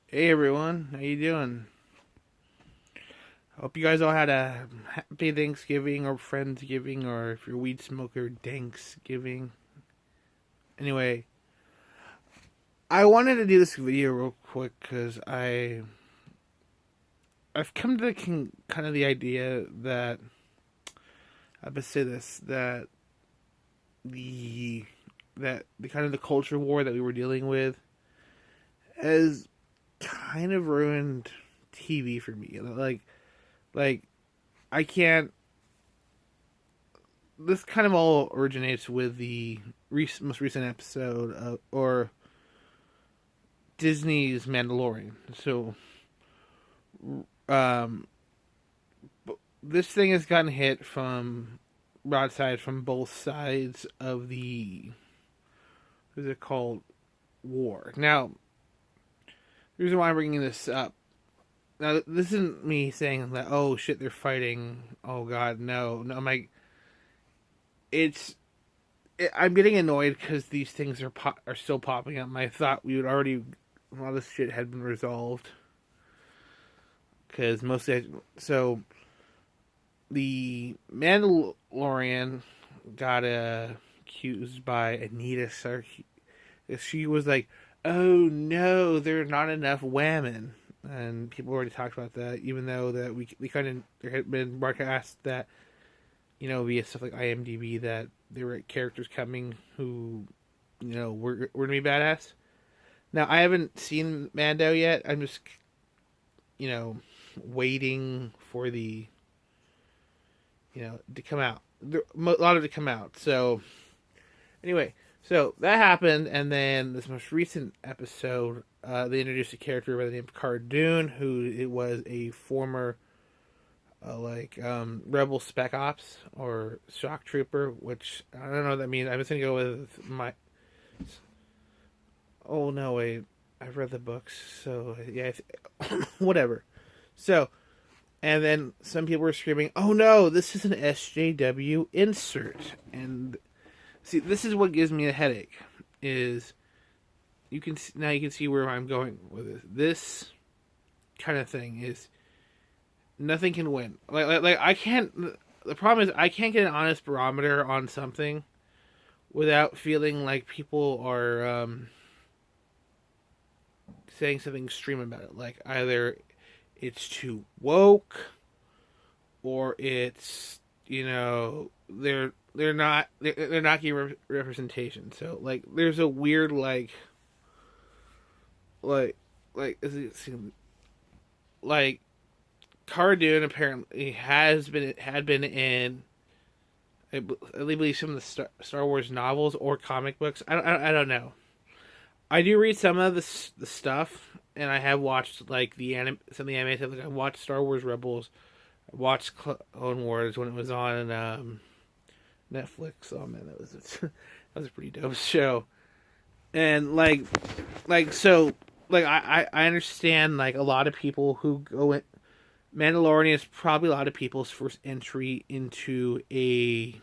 Hey everyone, how you doing? Hope you guys all had a happy Thanksgiving or Friendsgiving, or if you're a weed smoker, Thanksgiving. Anyway, I wanted to do this video real quick because I've come to kind of the idea that I would say this the the kind of the culture war that we were dealing with has kind of ruined TV for me. Like I can't this kind of all originates with the most recent episode of, or Disney's Mandalorian. So, um, this thing has gotten hit from broadside from both sides of the what is it called war. Now, the reason why I'm bringing this up now, this isn't me saying that oh shit they're fighting. Oh god, no. I'm like I'm getting annoyed because these things are still popping up. And I thought we would already a lot of this shit had been resolved because mostly the Mandalorian got accused by Anita Sarkeesian. She was like, "Oh no, there are not enough women," and people already talked about that. Even though that we kind of there had been broadcast that via stuff like IMDb that there were characters coming who were gonna be badass. Now I haven't seen Mando yet. I'm just you know waiting for the to come out. A lot of it to come out. So anyway, so that happened, and then this most recent episode, they introduced a character by the name of Cara Dune, who it was a former Rebel Spec Ops or Shock Trooper, which I don't know what that means. I'm just gonna go with my. Oh no, wait, I've read the books, so yeah, whatever. So, and then some people were screaming, "Oh no, this is an SJW insert!" And see, this is what gives me a headache. Is you can see where I'm going with this. This kind of thing is nothing can win. Like I can't. The problem is I can't get an honest barometer on something without feeling like people are saying something extreme about it. Like either it's too woke, or it's they're not getting representation. So like there's a weird like like is it like Cardoon apparently had been in I believe some of the Star Wars novels or comic books. I don't know. I do read some of the stuff, and I have watched like some of the anime stuff. Like I watched Star Wars Rebels, I watched Clone Wars when it was on Netflix. Oh man, that was a pretty dope show. And so I understand like a lot of people who go in. Mandalorian is probably a lot of people's first entry into a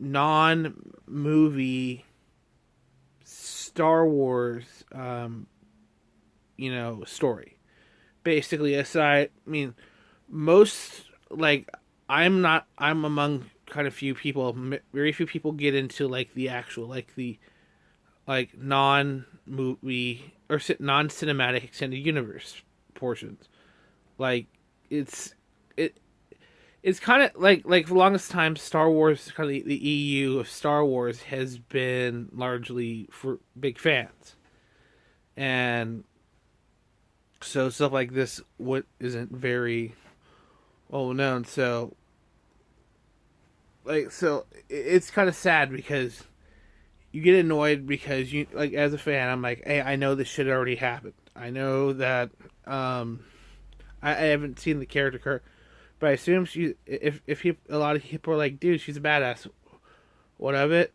non movie Star Wars story. Basically, aside, I mean, most like I'm among kind of few people. Very few people get into like the actual like the like non movie or non cinematic extended universe portions. Like it's it it's kind of like for the longest time, Star Wars, kind of the EU of Star Wars, has been largely for big fans, and so stuff like this what isn't very well known. So it's kind of sad because you get annoyed because you like as a fan. I'm like, hey, I know this shit already happened. I know that I haven't seen the character, but I assume a lot of people are like, dude, she's a badass. What of it?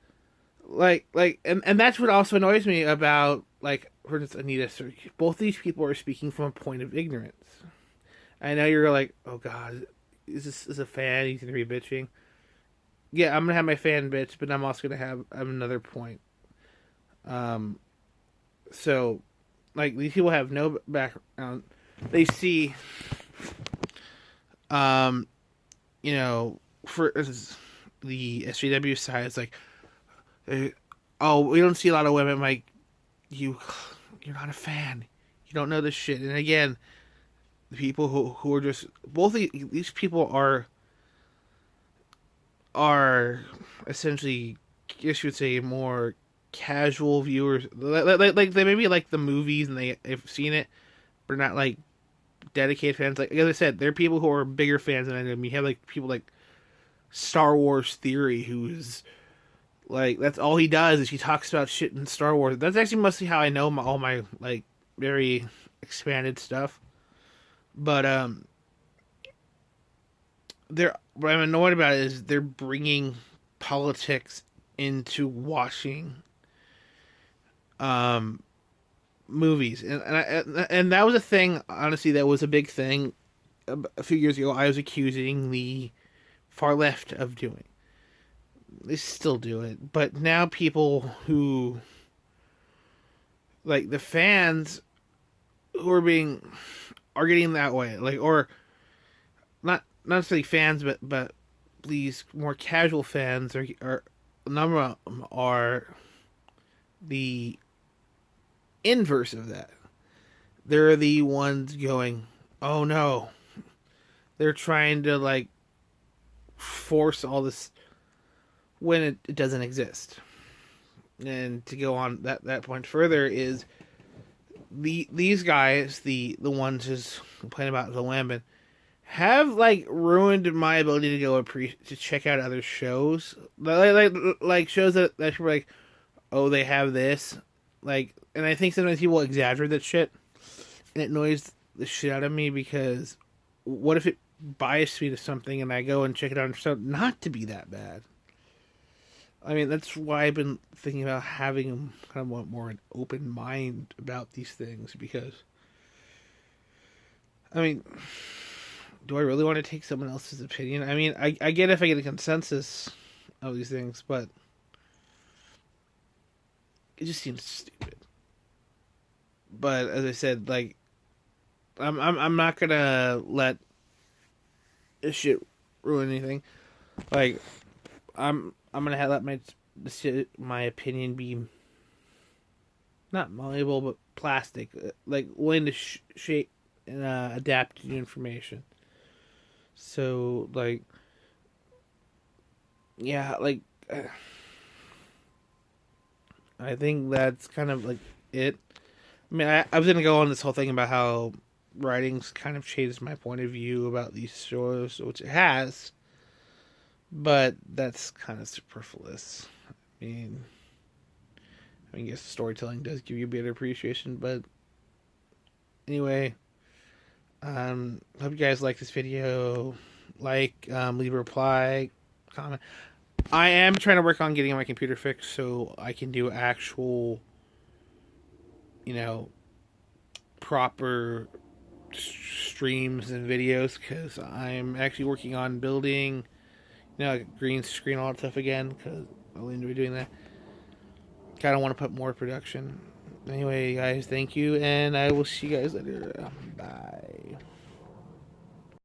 And that's what also annoys me about like for instance Anita. Both these people are speaking from a point of ignorance. I know you're like, oh god, is this is a fan? He's gonna be bitching. Yeah, I'm gonna have my fan bitch, but I'm also gonna have another point. Um, So, like, these people have no background. They see, um, you know, for the SJW side, it's like, oh, we don't see a lot of women. Like, you're not a fan. You don't know this shit. And again, the people who are just both of these people are essentially, I guess you would say, more casual viewers. Like they maybe like the movies and they've seen it, but not like dedicated fans. Like as I said, there are people who are bigger fans than I am. You have like people like Star Wars Theory, who's like that's all he does is he talks about shit in Star Wars. That's actually mostly how I know all my like very expanded stuff. But they're what I'm annoyed about is they're bringing politics into watching um movies, and that was a thing. Honestly, that was a big thing a few years ago. I was accusing the far left of doing. They still do it, but now people who like the fans who are getting that way, like or not necessarily fans, but these more casual fans are a number of them are the inverse of that. They're the ones going, oh no, they're trying to like force all this when it doesn't exist. And to go on that point further is these guys, the ones who's complaining about the Lambent, have like ruined my ability to go to check out other shows, like shows that people are like, oh, they have this, like, and I think sometimes people exaggerate that shit, and it annoys the shit out of me because what if it biased me to something and I go and check it out and it's not to be that bad. I mean, that's why I've been thinking about having kind of more an open mind about these things because, I mean, do I really want to take someone else's opinion? I mean, I get if I get a consensus of these things, but it just seems stupid. But as I said, like, I'm not gonna let this shit ruin anything. Like, I'm gonna let my opinion be not malleable but plastic, like willing to shape and adapt to new information. So like, yeah, like I think that's kind of like it. I mean, I was gonna go on this whole thing about how writing's kind of changed my point of view about these shows, which it has. But that's kind of superfluous. I guess storytelling does give you a better appreciation. But anyway, hope you guys like this video. Leave a reply, comment. I am trying to work on getting my computer fixed so I can do actual, proper streams and videos because I'm actually working on building green screen, all that stuff again, because I'll enjoy doing that. Kind of want to put more production. Anyway, guys, thank you, and I will see you guys later. Bye.